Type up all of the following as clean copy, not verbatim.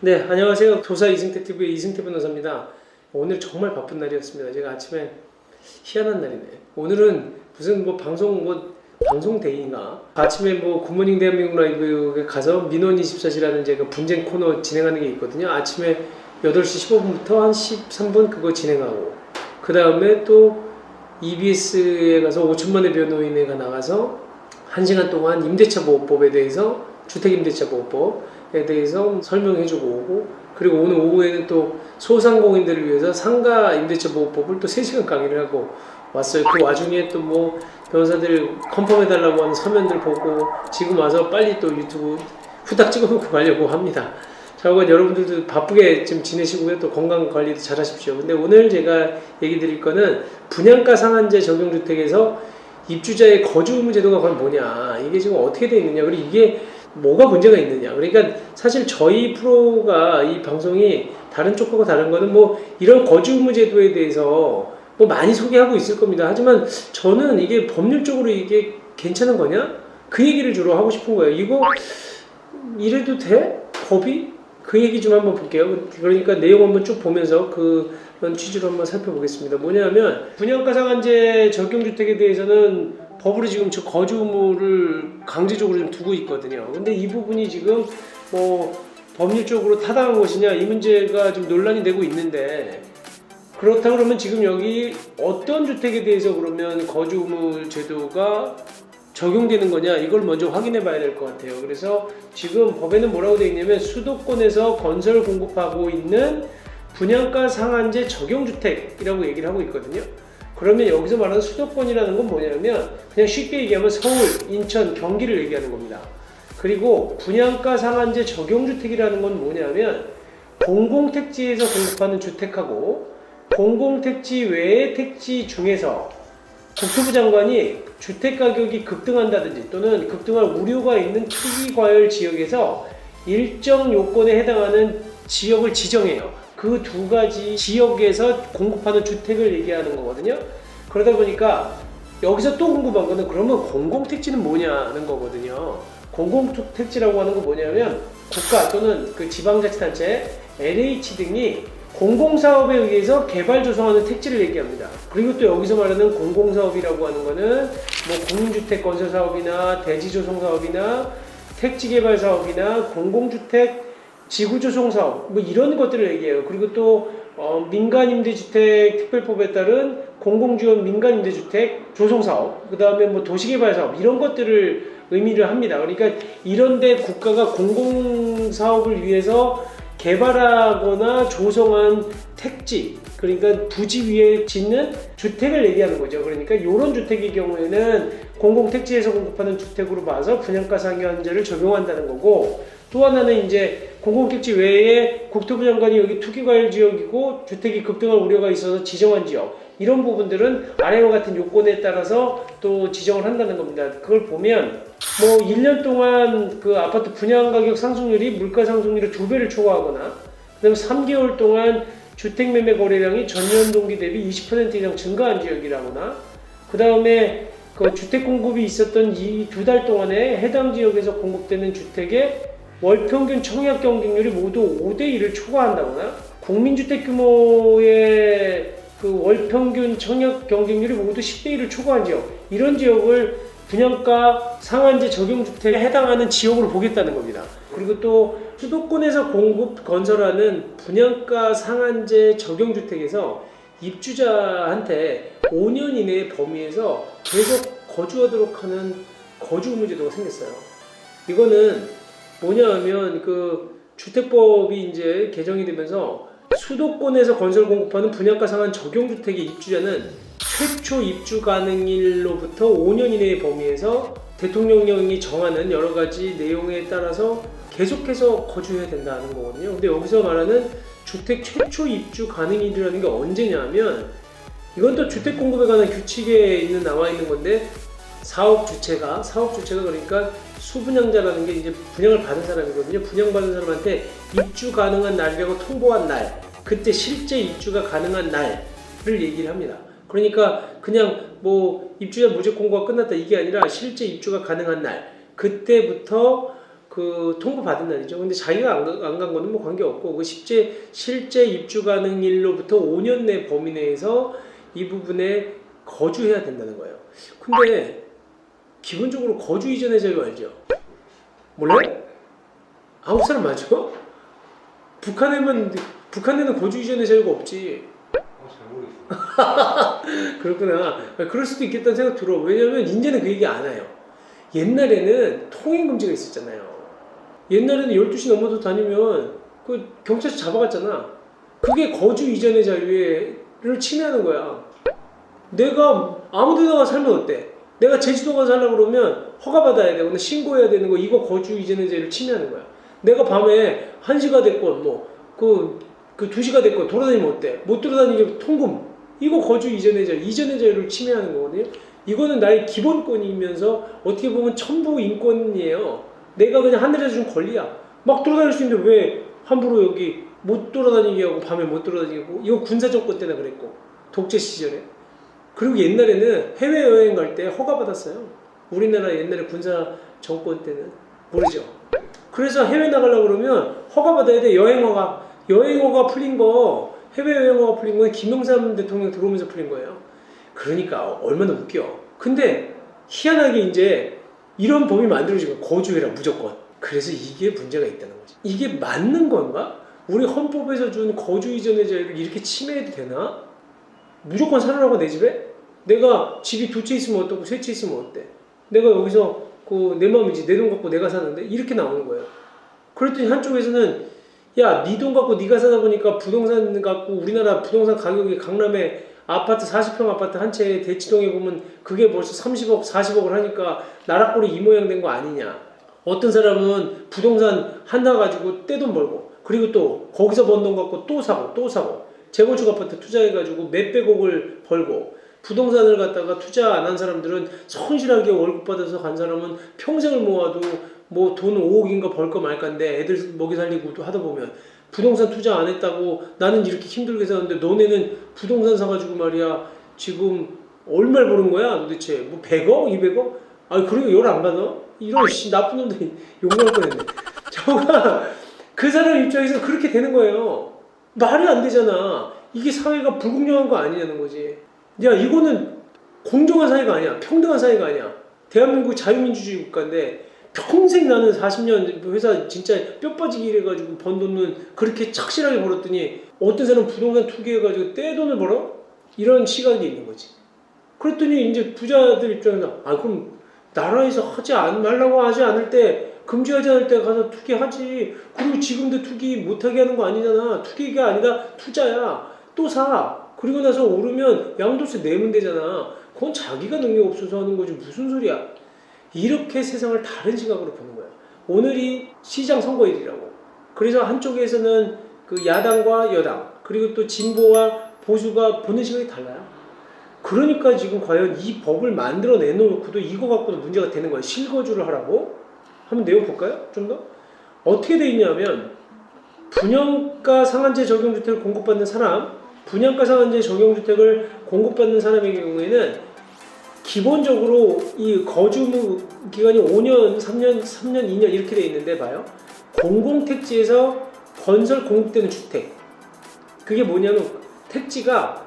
네, 안녕하세요. 도사 이승태 TV의 이승태 변호사입니다. 오늘 정말 바쁜 날이었습니다. 제가 아침에 희한한 날이네. 오늘은 무슨 방송 데이인가? 아침에 굿모닝 대한민국 라이브에 가서 민원24시라는 제가 분쟁 코너 진행하는 게 있거든요. 아침에 8시 15분부터 한 13분 그거 진행하고, 그 다음에 또 EBS에 가서 5천만의 변호인회가 나가서 1시간 동안 임대차 보호법에 대해서, 주택임대차 보호법에 대해서 설명해주고 오고, 그리고 오늘 오후에는 또 소상공인들을 위해서 상가 임대차 보호법을 또 3시간 강의를 하고 왔어요. 그 와중에 또 변호사들 컨펌해달라고 하는 서면들 보고 지금 와서 빨리 또 유튜브 후딱 찍어놓고 가려고 합니다. 자, 여러분들도 바쁘게 좀 지내시고요. 또 건강 관리도 잘 하십시오. 근데 오늘 제가 얘기 드릴 거는 분양가 상한제 적용주택에서 입주자의 거주 의무 제도가 과연 뭐냐, 이게 지금 어떻게 되어 있느냐, 그리고 이게 뭐가 문제가 있느냐. 그러니까 사실 저희 프로가, 이 방송이 다른 쪽하고 다른 거는 이런 거주 의무 제도에 대해서 많이 소개하고 있을 겁니다. 하지만 저는 이게 법률적으로 이게 괜찮은 거냐? 그 얘기를 주로 하고 싶은 거예요. 이거 이래도 돼? 법이? 그 얘기 좀 한번 볼게요. 그러니까 내용 한번 쭉 보면서 그런 취지로 한번 살펴보겠습니다. 뭐냐면 분양가 상한제 적용주택에 대해서는 법으로 지금 저 거주 의무를 강제적으로 좀 두고 있거든요. 근데 이 부분이 지금 법률적으로 타당한 것이냐, 이 문제가 좀 논란이 되고 있는데, 그렇다 그러면 지금 여기 어떤 주택에 대해서 그러면 거주 의무 제도가 적용되는 거냐, 이걸 먼저 확인해 봐야 될 것 같아요. 그래서 지금 법에는 뭐라고 되어 있냐면, 수도권에서 건설 공급하고 있는 분양가 상한제 적용주택이라고 얘기를 하고 있거든요. 그러면 여기서 말하는 수도권이라는 건 뭐냐면 그냥 쉽게 얘기하면 서울, 인천, 경기를 얘기하는 겁니다. 그리고 분양가 상한제 적용주택이라는 건 뭐냐면 공공택지에서 공급하는 주택하고 공공택지 외의 택지 중에서 국토부 장관이 주택가격이 급등한다든지 또는 급등할 우려가 있는 특이과열 지역에서 일정 요건에 해당하는 지역을 지정해요. 그 두 가지 지역에서 공급하는 주택을 얘기하는 거거든요. 그러다 보니까 여기서 또 궁금한 거는 그러면 공공택지는 뭐냐는 거거든요. 공공택지라고 하는 건 뭐냐면 국가 또는 그 지방자치단체, LH 등이 공공사업에 의해서 개발 조성하는 택지를 얘기합니다. 그리고 또 여기서 말하는 공공사업이라고 하는 거는 국민주택 건설 사업이나 대지 조성 사업이나 택지 개발 사업이나 공공주택 지구 조성 사업, 이런 것들을 얘기해요. 그리고 또 민간임대주택 특별법에 따른 공공지원 민간임대주택 조성 사업, 그 다음에 도시개발 사업, 이런 것들을 의미를 합니다. 그러니까 이런데 국가가 공공사업을 위해서 개발하거나 조성한 택지, 그러니까 부지 위에 짓는 주택을 얘기하는 거죠. 그러니까 이런 주택의 경우에는 공공택지에서 공급하는 주택으로 봐서 분양가 상한제를 적용한다는 거고, 또 하나는 이제 공공택지 외에 국토부 장관이 여기 투기과열 지역이고 주택이 급등할 우려가 있어서 지정한 지역, 이런 부분들은 아래와 같은 요건에 따라서 또 지정을 한다는 겁니다. 그걸 보면 1년 동안 그 아파트 분양가격 상승률이 물가 상승률의 2배를 초과하거나, 그 다음에 3개월 동안 주택 매매 거래량이 전년 동기 대비 20% 이상 증가한 지역이라거나, 그 다음에 그 주택 공급이 있었던 이 2달 동안에 해당 지역에서 공급되는 주택의 월 평균 청약 경쟁률이 모두 5대1을 초과한다거나, 국민주택 규모의 그 월 평균 청약 경쟁률이 모두 10대1을 초과한 지역, 이런 지역을 분양가 상한제 적용주택에 해당하는 지역으로 보겠다는 겁니다. 그리고 또 수도권에서 건설하는 분양가 상한제 적용주택에서 입주자한테 5년 이내의 범위에서 계속 거주하도록 하는 거주 의무 제도가 생겼어요. 이거는 뭐냐하면 그 주택법이 이제 개정이 되면서 수도권에서 건설 공급하는 분양가 상한 적용주택의 입주자는 최초 입주 가능일로부터 5년 이내의 범위에서 대통령령이 정하는 여러 가지 내용에 따라서 계속해서 거주해야 된다는 거거든요. 근데 여기서 말하는 주택 최초 입주 가능일이라는 게 언제냐면, 이건 또 주택 공급에 관한 규칙에 나와 있는 건데, 사업 주체가 그러니까 수분양자라는 게 이제 분양을 받은 사람이거든요. 분양받은 사람한테 입주 가능한 날이라고 통보한 날, 그때 실제 입주가 가능한 날을 얘기를 합니다. 그러니까 그냥 입주자 무죄 공고가 끝났다 이게 아니라 실제 입주가 가능한 날, 그때부터 그 통보 받은 날이죠. 근데 자기가 안 간 거는 뭐 관계 없고 그 실제 입주 가능일로부터 5년 내 범위 내에서 이 부분에 거주해야 된다는 거예요. 근데 기본적으로 거주 이전의 자유 알죠? 몰라요? 한국 사람 맞아? 북한에는 거주 이전의 자유가 없지. 잘 모르겠어요. 그렇구나. 그럴 수도 있겠다는 생각 들어. 왜냐면 이제는 그 얘기 안 해요. 옛날에는 통행 금지가 있었잖아요. 옛날에는 12시 넘어서 다니면 그 경찰서 잡아갔잖아. 그게 거주 이전의 자유를 침해하는 거야. 내가 아무 데다가 살면 어때? 내가 제주도 가서 살려고 그러면 허가받아야 되고 신고해야 되는 거 이거 거주 이전의 자유를 침해하는 거야. 내가 밤에 1시가 됐건 그 2시가 됐건 돌아다니면 어때? 못 돌아다니게 통금. 이거 거주 이전의 자유를 침해하는 거거든요. 이거는 나의 기본권이면서 어떻게 보면 천부 인권이에요. 내가 그냥 하늘에서 준 권리야. 막 돌아다닐 수 있는데 왜 함부로 여기 못 돌아다니게 하고 밤에 못 돌아다니고 이거 군사정권 때나 그랬고 독재 시절에. 그리고 옛날에는 해외여행 갈 때 허가받았어요. 우리나라 옛날에 군사정권 때는 모르죠. 그래서 해외 나가려고 그러면 허가받아야 돼. 여행허가 풀린 거 해외여행허가 풀린 건 김영삼 대통령 들어오면서 풀린 거예요. 그러니까 얼마나 웃겨. 근데 희한하게 이제 이런 법이 만들어지고 거주해라 무조건. 그래서 이게 문제가 있다는 거지. 이게 맞는 건가? 우리 헌법에서 준 거주 이전의 자유를 이렇게 침해해도 되나? 무조건 살아라고 내 집에? 내가 집이 2채 있으면 어떻고 3채 있으면 어때? 내가 여기서 내 마음이지 내 돈 갖고 내가 사는데 이렇게 나오는 거예요. 그랬더니 한쪽에서는 야, 네 돈 갖고 네가 사다 보니까 부동산 갖고 우리나라 부동산 가격이 강남에 아파트 40평 아파트 한 채에 대치동에 보면 그게 벌써 30억, 40억을 하니까 나락골이 이 모양 된 거 아니냐. 어떤 사람은 부동산 하나 가지고 떼돈 벌고 그리고 또 거기서 번 돈 갖고 또 사고 재건축 아파트 투자해가지고 몇백억을 벌고 부동산을 갖다가 투자 안 한 사람들은 성실하게 월급 받아서 간 사람은 평생을 모아도 뭐 돈 5억인가 벌까 말까인데 애들 먹이 살리고 하다 보면 부동산 투자 안 했다고 나는 이렇게 힘들게 사는데 너네는 부동산 사가지고 말이야 지금 얼마를 버는 거야 도대체 뭐 100억? 200억? 아 그리고 열 안 받아? 이런 나쁜 놈들이 욕먹을 뻔했네. 저가 그 사람 입장에서 그렇게 되는 거예요. 말이 안 되잖아. 이게 사회가 불공정한 거 아니냐는 거지. 야 이거는 공정한 사회가 아니야. 평등한 사회가 아니야. 대한민국 자유민주주의 국가인데 평생 나는 40년 회사 진짜 뼈 빠지게 일해가지고 번 돈은 그렇게 착실하게 벌었더니 어떤 사람 부동산 투기해가지고 떼돈을 벌어? 이런 시각이 있는 거지. 그랬더니 이제 부자들 입장에서 그럼 나라에서 말라고 하지 않을 때 금지하지 않을 때 가서 투기하지. 그리고 지금도 투기 못하게 하는 거 아니잖아. 투기가 아니라 투자야. 또 사. 그리고 나서 오르면 양도세 내면 되잖아. 그건 자기가 능력 없어서 하는 거지 무슨 소리야. 이렇게 세상을 다른 시각으로 보는 거야. 오늘이 시장 선거일이라고. 그래서 한쪽에서는 그 야당과 여당 그리고 또 진보와 보수가 보는 시각이 달라요. 그러니까 지금 과연 이 법을 만들어 내놓고도 이거 갖고도 문제가 되는 거예요. 실거주를 하라고? 한번 내용 볼까요? 좀 더? 어떻게 돼 있냐면 분양가 상한제 적용주택을 공급받는 사람 분양가 상한제 적용주택을 공급받는 사람의 경우에는 기본적으로 이 거주 기간이 5년, 3년, 2년 이렇게 돼 있는데 봐요. 공공택지에서 건설 공급되는 주택. 그게 뭐냐면 택지가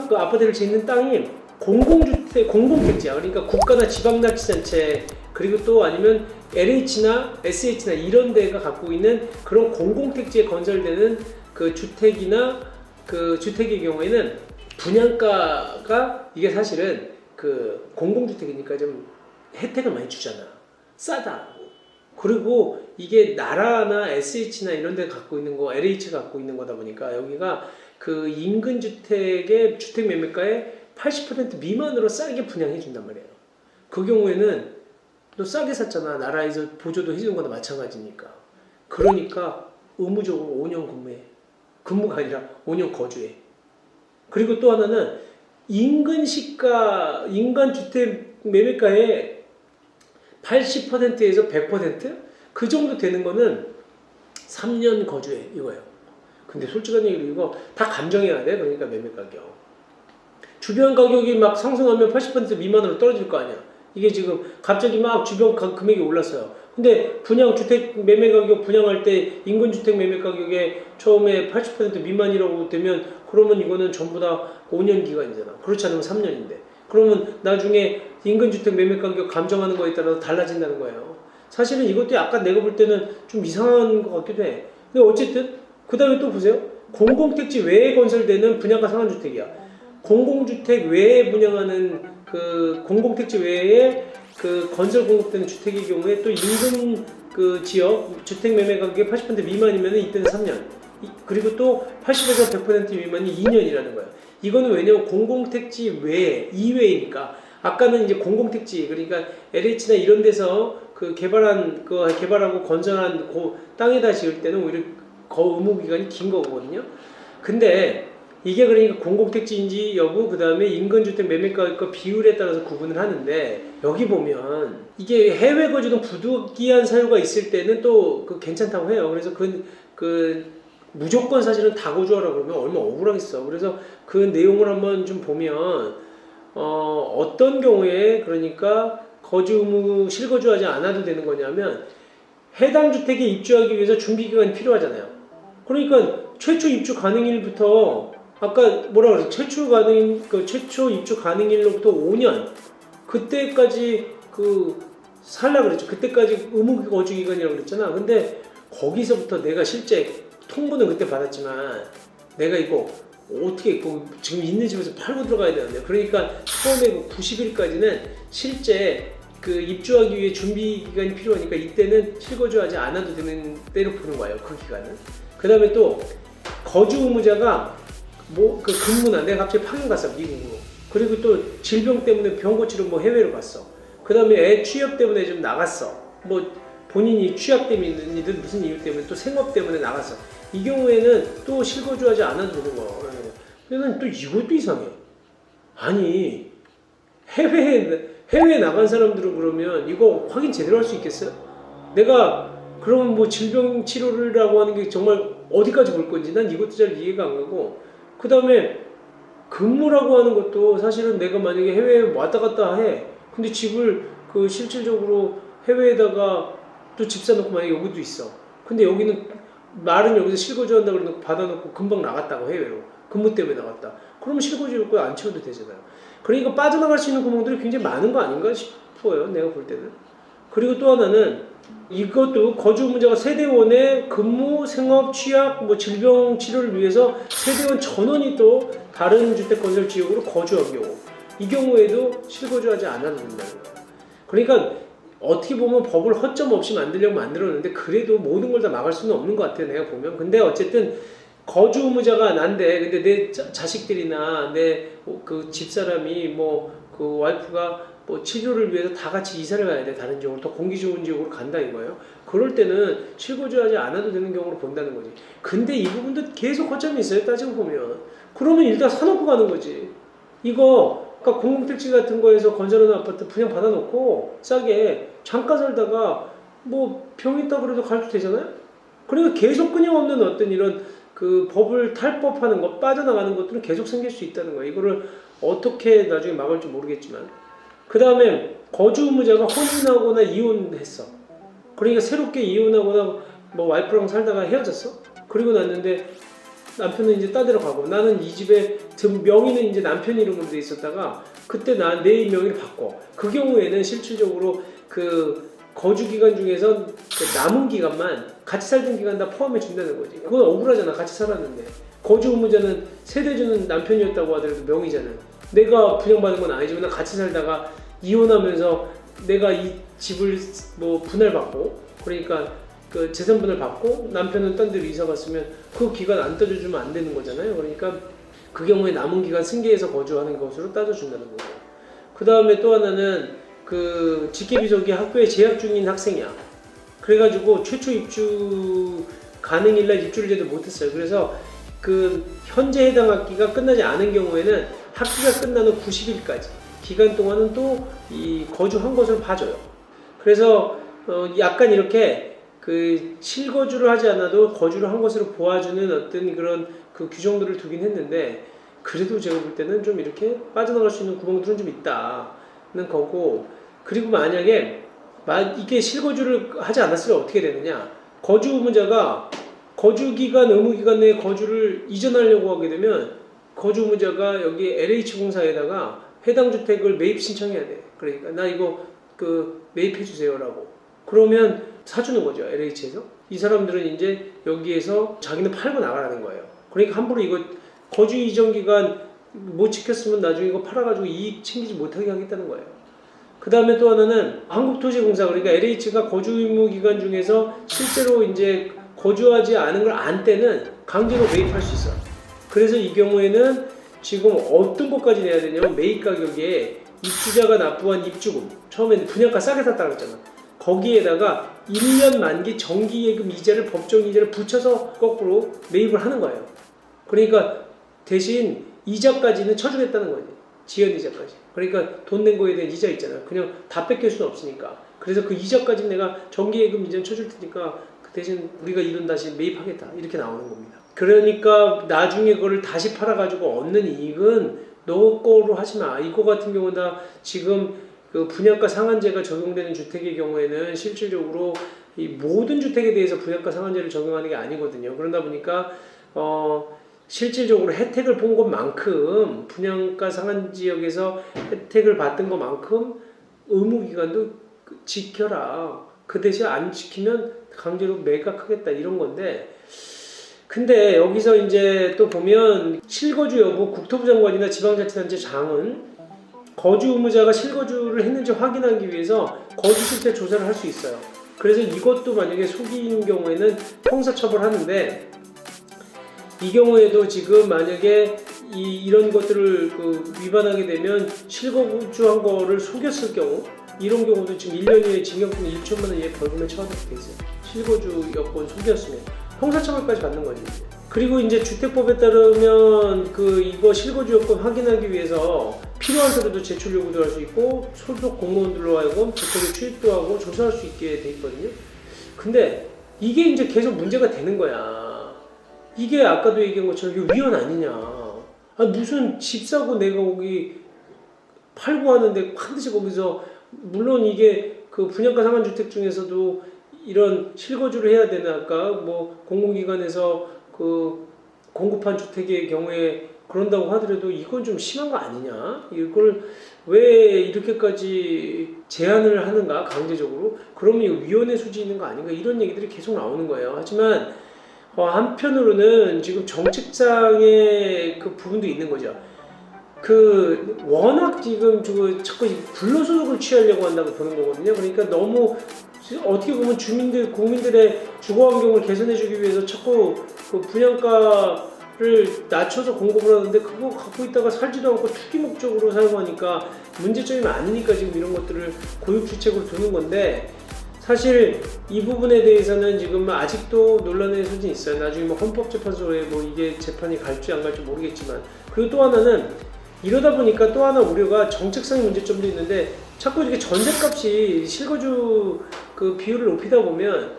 그 아파트를 짓는 땅이 공공주택, 공공택지야. 그러니까 국가나 지방자치단체 그리고 또 아니면 LH나 SH나 이런 데가 갖고 있는 그런 공공택지에 건설되는 그 주택이나 그 주택의 경우에는 분양가가 이게 사실은 그 공공주택이니까 좀 혜택을 많이 주잖아. 싸다. 그리고 이게 나라나 SH나 이런 데 갖고 있는 거, LH가 갖고 있는 거다 보니까 여기가 그 인근 주택의 주택 매매가의 80% 미만으로 싸게 분양해 준단 말이에요. 그 경우에는 너 싸게 샀잖아. 나라에서 보조도 해주는 거나 마찬가지니까. 그러니까 의무적으로 5년 근무해. 근무가 아니라 5년 거주해. 그리고 또 하나는 인근 시가, 인간 주택 매매가의 80%에서 100%? 그 정도 되는 거는 3년 거주해. 이거예요. 근데 솔직한 얘기로 이거 다 감정해야 돼. 그러니까 매매 가격. 주변 가격이 막 상승하면 80% 미만으로 떨어질 거 아니야. 이게 지금 갑자기 막 주변 금액이 올랐어요. 근데 분양 주택 매매 가격 분양할 때 인근 주택 매매 가격에 처음에 80% 미만이라고 되면 그러면 이거는 전부 다 5년 기간이잖아. 그렇지 않으면 3년인데. 그러면 나중에 인근 주택 매매 가격 감정하는 거에 따라서 달라진다는 거예요. 사실은 이것도 약간 내가 볼 때는 좀 이상한 것 같기도 해. 근데 어쨌든 그 다음에 또 보세요. 공공택지 외에 건설되는 분양가 상한주택이야. 공공주택 외에 분양하는 그 공공택지 외에 그 건설 공급되는 주택의 경우에 또 인근 그 지역 주택 매매 가격의 80% 미만이면 이때는 3년. 그리고 또 80에서 100% 미만이 2년이라는 거야. 이거는 왜냐면 공공택지 외에 이외니까. 아까는 이제 공공택지 그러니까 LH나 이런 데서 그 개발하고 건설한 그 땅에다 지을 때는 오히려 의무 기간이 긴 거거든요. 근데 이게 그러니까 공공택지인지 여부 그 다음에 인근주택 매매가격과 비율에 따라서 구분을 하는데 여기 보면 이게 해외 거주 등 부득이한 사유가 있을 때는 또 그 괜찮다고 해요. 그래서 그 무조건 사실은 다 거주하라 그러면 얼마나 억울하겠어. 그래서 그 내용을 한번 좀 보면 어떤 경우에 그러니까 거주 의무 실거주하지 않아도 되는 거냐면 해당 주택에 입주하기 위해서 준비 기간이 필요하잖아요. 그러니까 최초 입주 가능일부터 아까 뭐라 그랬어? 최초 입주 가능일로부터 5년 그때까지 살라 그랬죠. 그때까지 의무 거주 기간이라고 그랬잖아. 근데 거기서부터 내가 실제 통보는 그때 받았지만 내가 이거 어떻게 지금 있는 집에서 팔고 들어가야 되는데 그러니까 처음에 90일까지는 실제 그 입주하기 위해 준비 기간이 필요하니까 이때는 실거주하지 않아도 되는 때로 보는 거예요. 그 기간은. 그 다음에 또 거주 의무자가 그 근무나 내가 갑자기 파견 갔어 미국으로. 그리고 또 질병 때문에 병 고치러 해외로 갔어. 그 다음에 애 취업 때문에 좀 나갔어. 본인이 취약 때문이든 무슨 이유 때문에 또 생업 때문에 나갔어. 이 경우에는 또 실거주하지 않아도 되는 거야. 근데 또 이것도 이상해. 아니 해외에 나간 사람들은 그러면 이거 확인 제대로 할 수 있겠어요? 내가 그러면 질병 치료라고 하는 게 정말 어디까지 볼 건지 난 이것도 잘 이해가 안 가고 그 다음에 근무라고 하는 것도 사실은 내가 만약에 해외에 왔다 갔다 해. 근데 집을 실질적으로 해외에다가 또 집 사놓고 만약에 여기도 있어. 근데 여기는 말은 여기서 실거주한다고 그래놓고 받아놓고 금방 나갔다고 해외로. 근무 때문에 나갔다. 그러면 실거주 요건 안 채워도 되잖아요. 그러니까 빠져나갈 수 있는 구멍들이 굉장히 많은 거 아닌가 싶어요. 내가 볼 때는. 그리고 또 하나는 이것도 거주 의무자가 세대원의 근무, 생업, 취약, 질병 치료를 위해서 세대원 전원이 또 다른 주택 건설 지역으로 거주한 경우 이 경우에도 실거주하지 않아도 된다는 거예요. 그러니까 어떻게 보면 법을 허점 없이 만들려고 만들었는데 그래도 모든 걸 다 막을 수는 없는 것 같아요. 내가 보면. 근데 어쨌든 거주 의무자가 난데 근데 내 자식들이나 내 그 집사람이 그 와이프가 치료를 위해서 다 같이 이사를 가야 돼. 다른 지역으로 더 공기 좋은 지역으로 간다 이거예요. 그럴 때는 실거주하지 않아도 되는 경우로 본다는 거지. 근데 이 부분도 계속 허점이 있어요. 따지고 보면. 그러면 일단 사놓고 가는 거지. 이거 아까 공공택지 같은 거에서 건설하는 아파트 분양 받아놓고 싸게 잠깐 살다가 병 있다 그래도 가도 되잖아요. 그러니까 계속 끊임없는 어떤 이런 그 법을 탈법하는 것, 빠져나가는 것들은 계속 생길 수 있다는 거예요. 이거를 어떻게 나중에 막을지 모르겠지만. 그 다음에 거주 의무자가 혼인하거나 이혼했어. 그러니까 새롭게 이혼하거나 와이프랑 살다가 헤어졌어. 그리고 났는데 남편은 이제 딴 데로 가고 나는 이 집에 명의는 이제 남편 이름으로 돼 있었다가 그때 내 명의를 바꿔. 그 경우에는 실질적으로 그 거주 기간 중에서 그 남은 기간만 같이 살던 기간 다 포함해 준다는 거지. 그건 억울하잖아. 같이 살았는데. 거주 의무자는 세대주는 남편이었다고 하더라도 명의잖아. 내가 분양받은 건 아니지만 같이 살다가 이혼하면서 내가 이 집을 분할받고 그러니까 그 재산분할 받고 남편은 딴 데로 이사 갔으면 그 기간 안 따져주면 안 되는 거잖아요. 그러니까 그 경우에 남은 기간 승계해서 거주하는 것으로 따져준다는 거고. 그 다음에 또 하나는 그 직계비속이 학교에 재학 중인 학생이야. 그래가지고 최초 입주 가능일날 입주를 제대로 못했어요. 그래서 그 현재 해당 학기가 끝나지 않은 경우에는 학기가 끝나는 90일까지 기간 동안은 또 이 거주한 것으로 봐줘요. 그래서 약간 이렇게 그 실거주를 하지 않아도 거주를 한 것으로 보아주는 어떤 그런 그 규정들을 두긴 했는데 그래도 제가 볼 때는 좀 이렇게 빠져나갈 수 있는 구멍들은 좀 있다는 거고 그리고 만약에 이게 실거주를 하지 않았으면 어떻게 되느냐? 거주 의무자가 거주기간, 의무기간 내에 거주를 이전하려고 하게 되면 거주 의무자가 여기 LH공사에다가 해당 주택을 매입 신청해야 돼. 그러니까 나 이거 매입해 주세요라고. 그러면 사주는 거죠, LH에서. 이 사람들은 이제 여기에서 자기는 팔고 나가라는 거예요. 그러니까 함부로 이거 거주 이전 기간 못 지켰으면 나중에 이거 팔아가지고 이익 챙기지 못하게 하겠다는 거예요. 그 다음에 또 하나는 한국토지공사, 그러니까 LH가 거주 의무 기간 중에서 실제로 이제 거주하지 않은 걸 안 때는 강제로 매입할 수 있어. 그래서 이 경우에는 지금 어떤 것까지 내야 되냐면 매입 가격에 입주자가 납부한 입주금, 처음에는 분양가 싸게 샀다고 했잖아. 거기에다가 1년 만기 정기예금 이자를 법정 이자를 붙여서 거꾸로 매입을 하는 거예요. 그러니까 대신 이자까지는 쳐주겠다는 거지. 지연 이자까지. 그러니까 돈 낸 거에 대한 이자 있잖아. 그냥 다 뺏길 수는 없으니까. 그래서 그 이자까지 내가 정기예금 이자는 쳐줄 테니까 그 대신 우리가 이 돈 다시 매입하겠다. 이렇게 나오는 겁니다. 그러니까 나중에 그거를 다시 팔아가지고 얻는 이익은 너 거로 하지 마. 이거 같은 경우는 다 지금 그 분양가 상한제가 적용되는 주택의 경우에는 실질적으로 이 모든 주택에 대해서 분양가 상한제를 적용하는 게 아니거든요. 그러다 보니까 실질적으로 혜택을 본 것만큼 분양가 상한 지역에서 혜택을 받은 것만큼 의무기간도 지켜라. 그 대신 안 지키면 강제로 매각하겠다 이런 건데, 근데 여기서 이제 또 보면 실거주 여부 국토부 장관이나 지방자치단체 장은 거주 의무자가 실거주를 했는지 확인하기 위해서 거주 실태 조사를 할 수 있어요. 그래서 이것도 만약에 속인 경우에는 형사처벌하는데, 이 경우에도 지금 만약에 이런 것들을 위반하게 되면 실거주한 거를 속였을 경우, 이런 경우도 지금 1년 이내 징역금 1천만 원 이하의 벌금에 처하도록 돼 있어요. 실거주 여건 속였으면 형사처벌까지 받는 거지. 그리고 이제 주택법에 따르면 이거 실거주 여건 확인하기 위해서 필요한 서류도 제출 요구도 할 수 있고 소속 공무원들로 하여금 주택에 출입도 하고 조사할 수 있게 돼 있거든요. 근데 이게 이제 계속 문제가 되는 거야. 이게 아까도 얘기한 것처럼 이게 위헌 아니냐. 무슨 집 사고 내가 거기 팔고 하는데 반드시 거기서, 물론 이게 분양가 상한 주택 중에서도 이런 실거주를 해야 되나, 아까 공공기관에서 공급한 주택의 경우에 그런다고 하더라도 이건 좀 심한 거 아니냐? 이걸 왜 이렇게까지 제한을 하는가, 강제적으로? 그러면 이거 위헌의 소지 있는 거 아닌가? 이런 얘기들이 계속 나오는 거예요. 하지만 한편으로는 지금 정책상의 부분도 있는 거죠. 워낙 지금 자꾸 불로소득을 취하려고 한다고 보는 거거든요. 그러니까 너무 어떻게 보면 국민들의 주거 환경을 개선해주기 위해서 자꾸 분양가를 낮춰서 공급을 하는데 그거 갖고 있다가 살지도 않고 투기 목적으로 사용하니까 문제점이 많으니까 지금 이런 것들을 고육지책으로 두는 건데, 사실 이 부분에 대해서는 지금 아직도 논란의 소진이 있어요. 나중에 헌법재판소에 이게 재판이 갈지 안 갈지 모르겠지만. 그리고 또 하나는 이러다 보니까 또 하나 우려가 정책상의 문제점도 있는데, 자꾸 이렇게 전셋값이 실거주 비율을 높이다 보면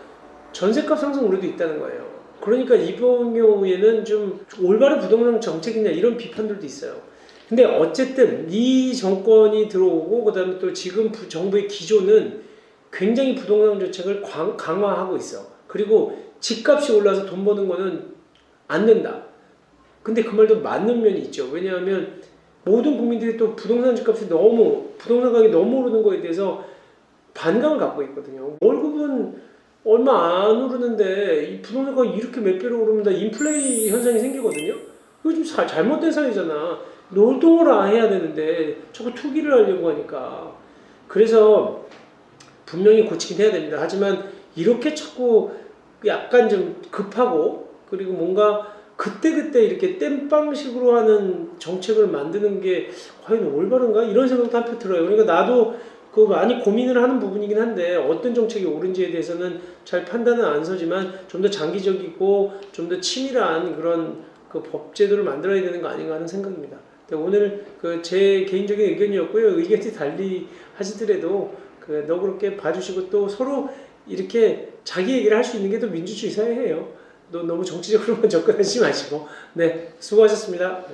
전셋값 상승 우려도 있다는 거예요. 그러니까 이번 경우에는 좀 올바른 부동산 정책이냐 이런 비판들도 있어요. 근데 어쨌든 이 정권이 들어오고 그다음에 또 지금 정부의 기조는 굉장히 부동산 정책을 강화하고 있어. 그리고 집값이 올라서 돈 버는 거는 안 된다. 근데 그 말도 맞는 면이 있죠. 왜냐하면 모든 국민들이 또 부동산 집값이 부동산 가격이 너무 오르는 거에 대해서 반감을 갖고 있거든요. 월급은 얼마 안 오르는데 이 부동산 가격이 이렇게 몇 배로 오르면 다 인플레이 현상이 생기거든요. 이거 좀 잘못된 사회잖아. 노동을 해야 되는데 자꾸 투기를 하려고 하니까. 그래서 분명히 고치긴 해야 됩니다. 하지만 이렇게 자꾸 약간 좀 급하고, 그리고 뭔가 그때그때 이렇게 땜빵식으로 하는 정책을 만드는 게 과연 올바른가? 이런 생각도 한편 들어요. 그러니까 나도 많이 고민을 하는 부분이긴 한데, 어떤 정책이 옳은지에 대해서는 잘 판단은 안 서지만 좀 더 장기적이고 좀 더 치밀한 그런 법제도를 만들어야 되는 거 아닌가 하는 생각입니다. 오늘 제 개인적인 의견이었고요. 의견이 달리 하시더라도 너그럽게 봐주시고, 또 서로 이렇게 자기 얘기를 할 수 있는 게 또 민주주의 사회예요. 너무 정치적으로만 접근하지 마시고. 네, 수고하셨습니다.